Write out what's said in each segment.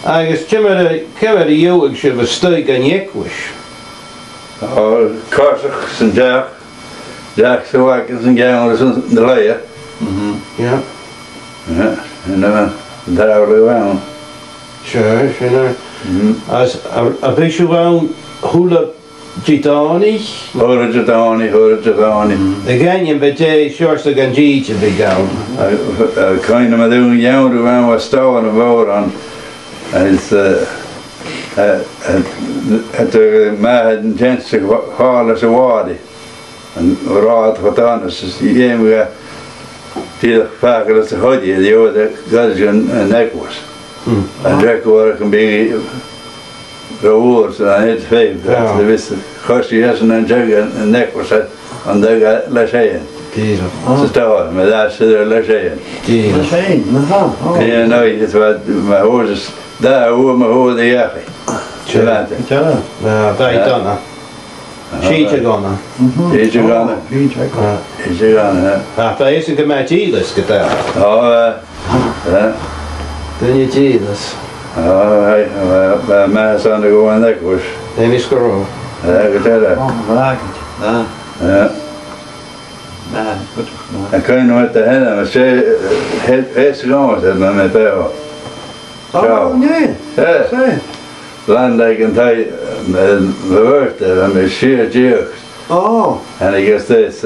Agus cymryd y iwg sydd y styg yn iecwys. O, corsach sy'n Jack sy'n wagen sy'n gael sy'n leia. Ja. En dan drawlen we aan. Sure. As a bishop wel hula gitani. Hora gitani. Again, je bent shorts de ganjietje begaan. Kind of maar doen jou doen we wat staan en woorden aan. Het maar een tenstig halen ze waarde. En raad wat anders is die een die vaker dat ze hadden die hoorde dat je een nek was. En Jack was een beetje gehoord en niet veel. Ze wisten als je een Jack een nek was en dan ga Lachlainn. Ze staan maar daar zit er Lachlainn. Lachlainn, aha. En nou het wat mijn hoorders daar hoor me hoorde jagen. Ja, Breton. Mhìcheil gonna. Mhìcheil gonna. Daar is een Mhìcheil gedaan. Ja. Dan je Jesus. Ja, maar zijn er gewoon nek was. Nee, is gewoon. Ja, ik zeg dat. Ja. En kun je nog met de handen, maar ze heeft ze gewoon met mijn pijl. Oh, nee. Ja. Landelijk en hij bewerkte en met zeer jeugd. Oh. En ik was steeds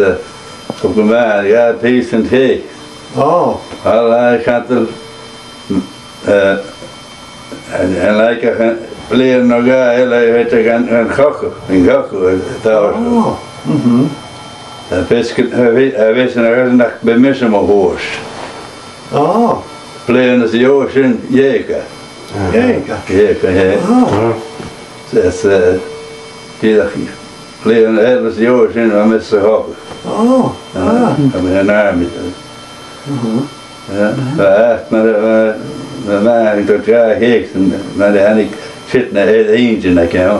op een man, ja, peace en thee. Oh. Hij gaat er en lijken leren nog heel weet ik een gokkel daar. Oh. Hij wist nog bij missen mijn hoors. Oh. Leren is de ocean jeka. Jeka, ja. Dus die dag leren heel is de ocean met z'n hokken. Oh. Met een arm. Ja, maar ik dacht ja, heek, maar ik zit naar het eentje naar jou.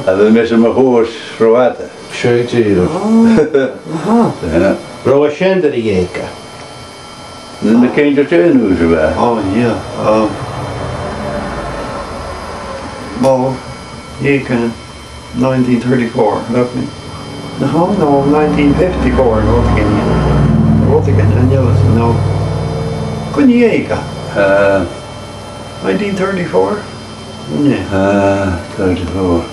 En we missen mijn hoors verwachten. Schön Jesus. Ja. Bro, schende die jeka. En de kindjes in hoe ze waren. Oh, ja. Well, you can 1934, look me. No, 1954, what again, and you no. Kun je eka? 1934? Nee. 34.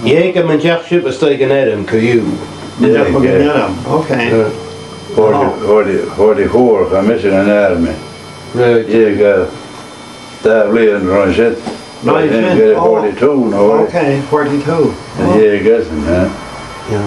Jeka mijn jachtje was tegen Adam, kun je? Ja, oké. Hoor die hoor gaan missen een arme. Jeka, daar bleef een rond zit. 42 no. Okay, 42. En Jeka is een, Ja.